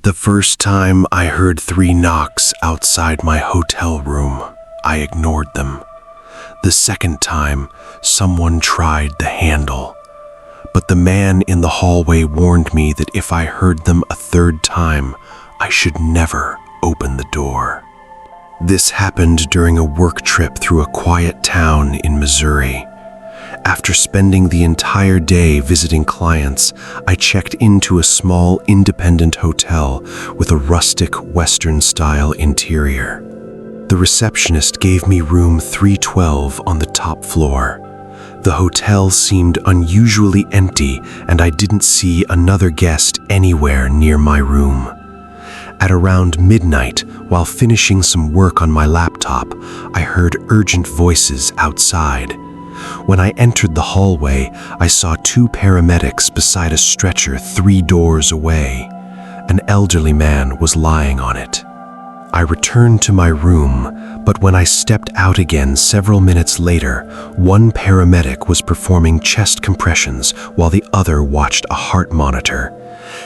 The first time I heard 3 knocks outside my hotel room, I ignored them. The second time, someone tried the handle. But the man in the hallway warned me that if I heard them a third time, I should never open the door. This happened during a work trip through a quiet town in Missouri. After spending the entire day visiting clients, I checked into a small independent hotel with a rustic Western-style interior. The receptionist gave me room 312 on the top floor. The hotel seemed unusually empty, and I didn't see another guest anywhere near my room. At around midnight, while finishing some work on my laptop, I heard urgent voices outside. When I entered the hallway, I saw 2 paramedics beside a stretcher 3 doors away. An elderly man was lying on it. I returned to my room, but when I stepped out again several minutes later, one paramedic was performing chest compressions while the other watched a heart monitor.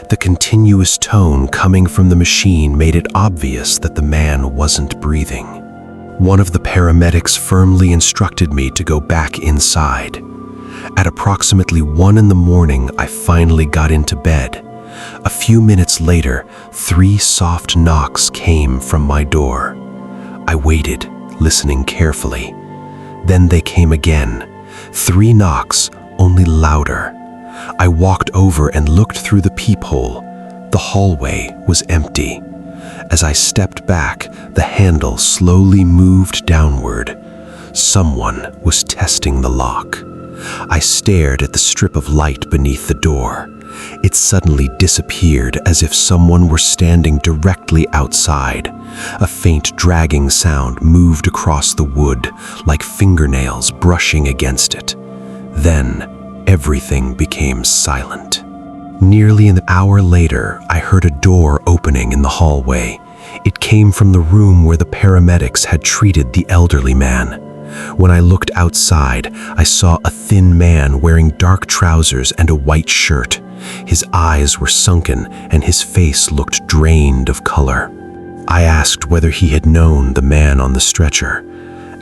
The continuous tone coming from the machine made it obvious that the man wasn't breathing. One of the paramedics firmly instructed me to go back inside. At approximately 1 in the morning, I finally got into bed. A few minutes later, 3 soft knocks came from my door. I waited, listening carefully. Then they came again. 3 knocks, only louder. I walked over and looked through the peephole. The hallway was empty. As I stepped back, the handle slowly moved downward. Someone was testing the lock. I stared at the strip of light beneath the door. It suddenly disappeared as if someone were standing directly outside. A faint dragging sound moved across the wood, like fingernails brushing against it. Then, everything became silent. Nearly an hour later, I heard a door opening in the hallway. It came from the room where the paramedics had treated the elderly man. When I looked outside, I saw a thin man wearing dark trousers and a white shirt. His eyes were sunken and his face looked drained of color. I asked whether he had known the man on the stretcher.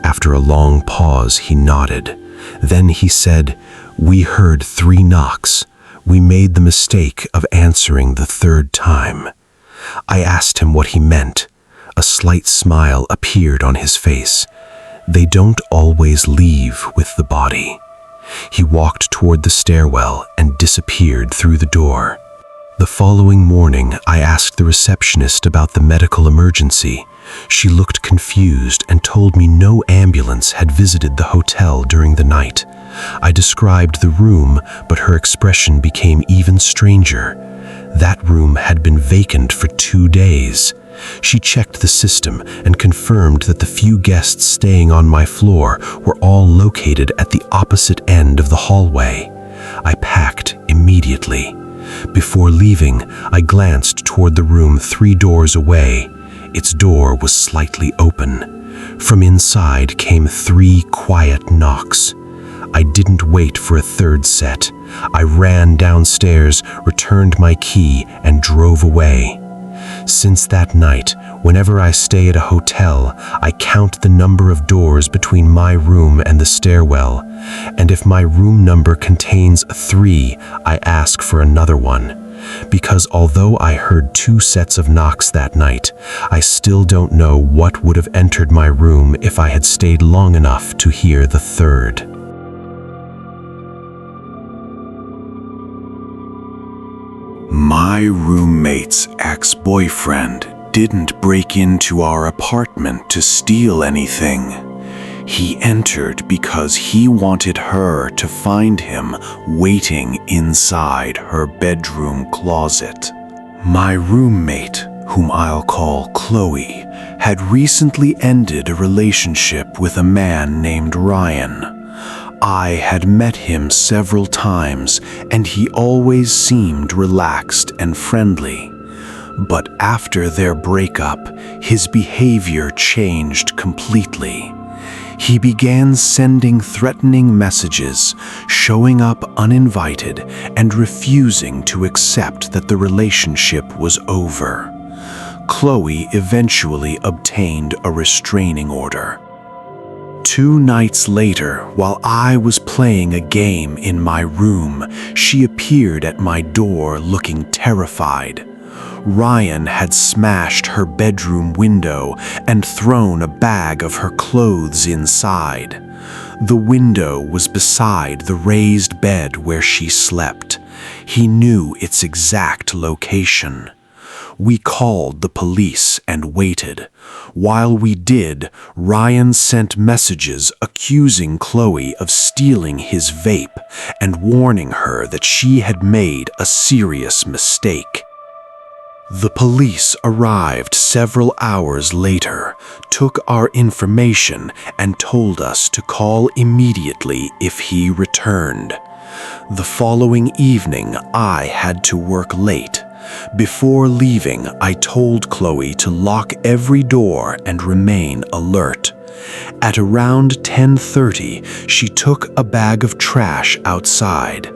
After a long pause, he nodded. Then he said, "We heard 3 knocks. We made the mistake of answering the 3rd time." I asked him what he meant. A slight smile appeared on his face. "They don't always leave with the body." He walked toward the stairwell and disappeared through the door. The following morning, I asked the receptionist about the medical emergency. She looked confused and told me no ambulance had visited the hotel during the night. I described the room, but her expression became even stranger. That room had been vacant for 2 days. She checked the system and confirmed that the few guests staying on my floor were all located at the opposite end of the hallway. I packed immediately. Before leaving, I glanced toward the room 3 doors away. Its door was slightly open. From inside came 3 quiet knocks. I didn't wait for a 3rd set. I ran downstairs, returned my key, and drove away. Since that night, whenever I stay at a hotel, I count the number of doors between my room and the stairwell, and if my room number contains 3, I ask for another one. Because although I heard 2 sets of knocks that night, I still don't know what would have entered my room if I had stayed long enough to hear the 3rd. My roommate's ex-boyfriend didn't break into our apartment to steal anything. He entered because he wanted her to find him waiting inside her bedroom closet. My roommate, whom I'll call Chloe, had recently ended a relationship with a man named Ryan. I had met him several times, and he always seemed relaxed and friendly. But after their breakup, his behavior changed completely. He began sending threatening messages, showing up uninvited, and refusing to accept that the relationship was over. Chloe eventually obtained a restraining order. 2 nights later, while I was playing a game in my room, she appeared at my door looking terrified. Ryan had smashed her bedroom window and thrown a bag of her clothes inside. The window was beside the raised bed where she slept. He knew its exact location. We called the police and waited. While we did, Ryan sent messages accusing Chloe of stealing his vape and warning her that she had made a serious mistake. The police arrived several hours later, took our information, and told us to call immediately if he returned. The following evening, I had to work late. Before leaving, I told Chloe to lock every door and remain alert. At around 10:30, she took a bag of trash outside.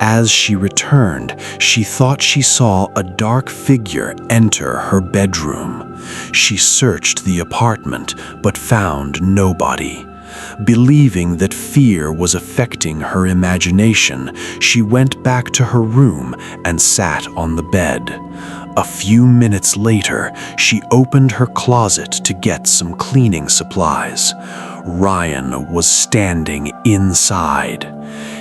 As she returned, she thought she saw a dark figure enter her bedroom. She searched the apartment but found nobody. Believing that fear was affecting her imagination, she went back to her room and sat on the bed. A few minutes later, she opened her closet to get some cleaning supplies. Ryan was standing inside.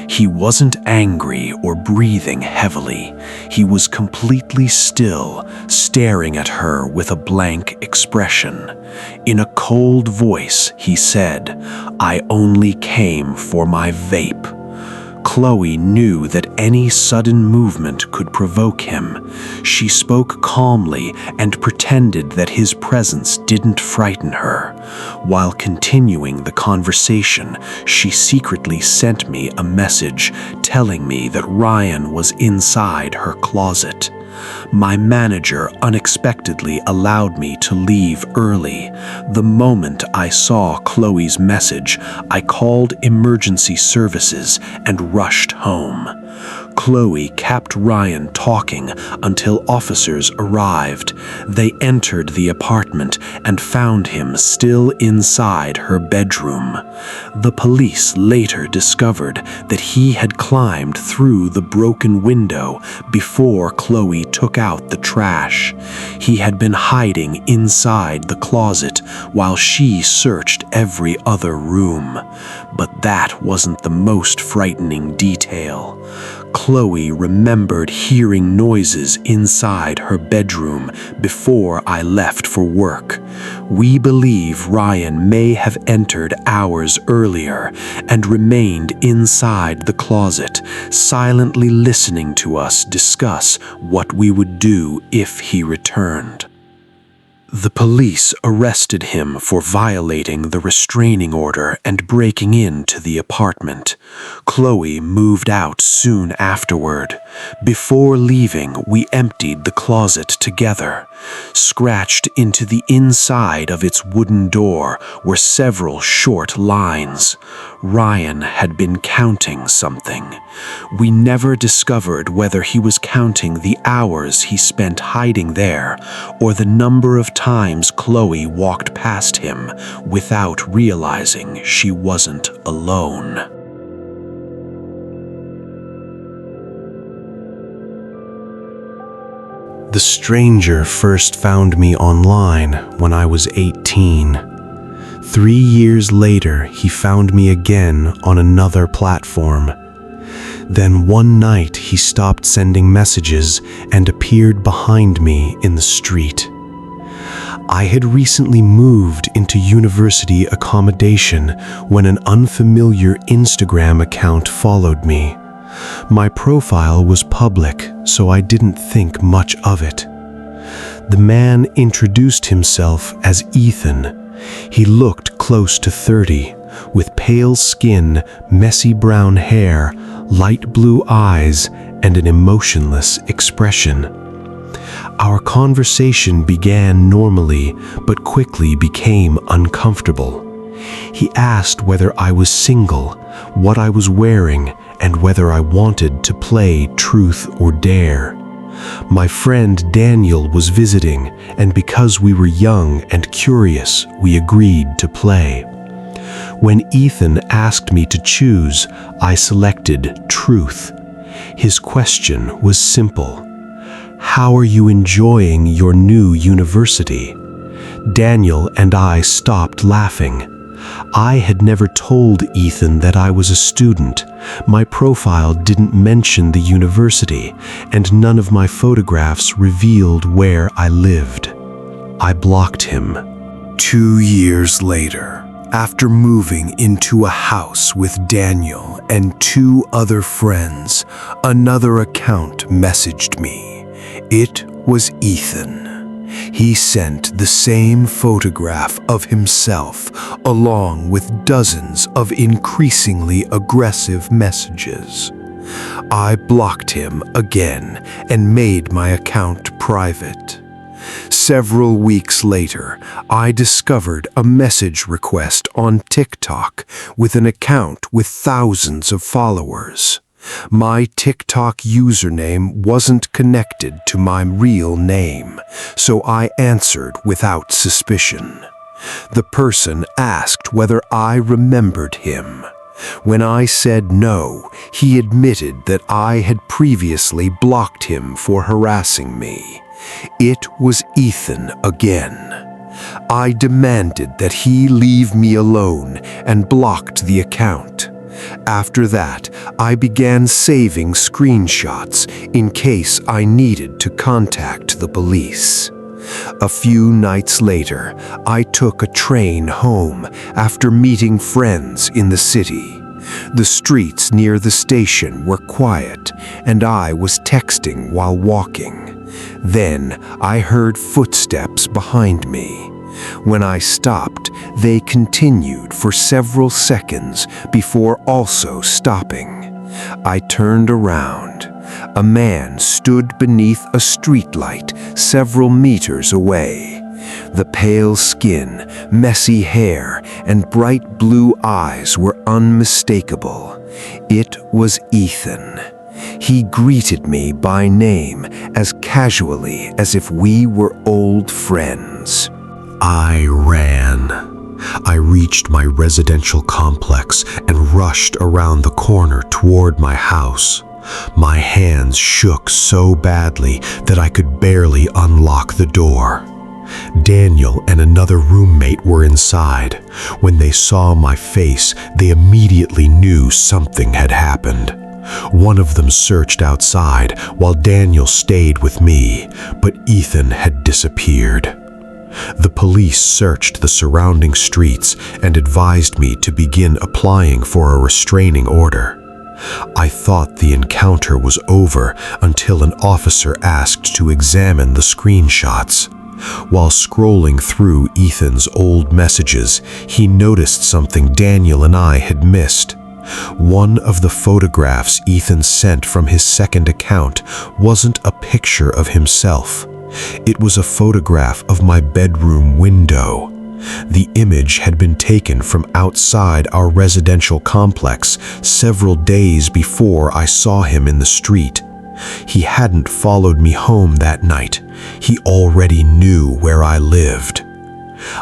He wasn't angry or breathing heavily. He was completely still, staring at her with a blank expression. In a cold voice, he said, "I only came for my vape." Chloe knew that any sudden movement could provoke him. She spoke calmly and pretended that his presence didn't frighten her. While continuing the conversation, she secretly sent me a message telling me that Ryan was inside her closet. My manager unexpectedly allowed me to leave early. The moment I saw Chloe's message, I called emergency services and rushed home. Chloe kept Ryan talking until officers arrived. They entered the apartment and found him still inside her bedroom. The police later discovered that he had climbed through the broken window before Chloe took out the trash. He had been hiding inside the closet while she searched every other room. But that wasn't the most frightening detail. Chloe remembered hearing noises inside her bedroom before I left for work. We believe Ryan may have entered hours earlier and remained inside the closet, silently listening to us discuss what we would do if he returned. The police arrested him for violating the restraining order and breaking into the apartment. Chloe moved out soon afterward. Before leaving, we emptied the closet together. Scratched into the inside of its wooden door were several short lines. Ryan had been counting something. We never discovered whether he was counting the hours he spent hiding there or the number of times Chloe walked past him without realizing she wasn't alone. The stranger first found me online when I was 18. 3 years later, he found me again on another platform. Then one night, he stopped sending messages and appeared behind me in the street. I had recently moved into university accommodation when an unfamiliar Instagram account followed me. My profile was public, so I didn't think much of it. The man introduced himself as Ethan. He looked close to 30, with pale skin, messy brown hair, light blue eyes, and an emotionless expression. Our conversation began normally, but quickly became uncomfortable. He asked whether I was single, what I was wearing, and whether I wanted to play truth or dare. My friend Daniel was visiting, and because we were young and curious, we agreed to play. When Ethan asked me to choose, I selected truth. His question was simple. How are you enjoying your new university? Daniel and I stopped laughing. I had never told Ethan that I was a student. My profile didn't mention the university, and none of my photographs revealed where I lived. I blocked him. 2 years later, after moving into a house with Daniel and 2 other friends, another account messaged me. It was Ethan. He sent the same photograph of himself along with dozens of increasingly aggressive messages. I blocked him again and made my account private. Several weeks later, I discovered a message request on TikTok with an account with thousands of followers. My TikTok username wasn't connected to my real name, so I answered without suspicion. The person asked whether I remembered him. When I said no, he admitted that I had previously blocked him for harassing me. It was Ethan again. I demanded that he leave me alone and blocked the account. After that, I began saving screenshots in case I needed to contact the police. A few nights later, I took a train home after meeting friends in the city. The streets near the station were quiet, and I was texting while walking. Then I heard footsteps behind me. When I stopped, they continued for several seconds before also stopping. I turned around. A man stood beneath a streetlight several meters away. The pale skin, messy hair, and bright blue eyes were unmistakable. It was Ethan. He greeted me by name as casually as if we were old friends. I ran. I reached my residential complex and rushed around the corner toward my house. My hands shook so badly that I could barely unlock the door. Daniel and another roommate were inside. When they saw my face, they immediately knew something had happened. One of them searched outside while Daniel stayed with me, but Ethan had disappeared. The police searched the surrounding streets and advised me to begin applying for a restraining order. I thought the encounter was over until an officer asked to examine the screenshots. While scrolling through Ethan's old messages, he noticed something Daniel and I had missed. One of the photographs Ethan sent from his second account wasn't a picture of himself. It was a photograph of my bedroom window. The image had been taken from outside our residential complex several days before I saw him in the street. He hadn't followed me home that night. He already knew where I lived.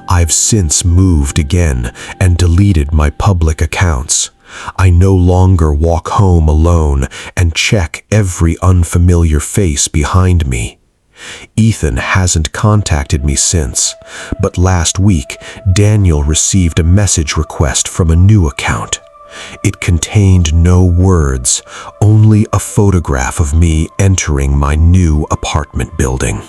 I've since moved again and deleted my public accounts. I no longer walk home alone and check every unfamiliar face behind me. Ethan hasn't contacted me since, but last week, Daniel received a message request from a new account. It contained no words, only a photograph of me entering my new apartment building.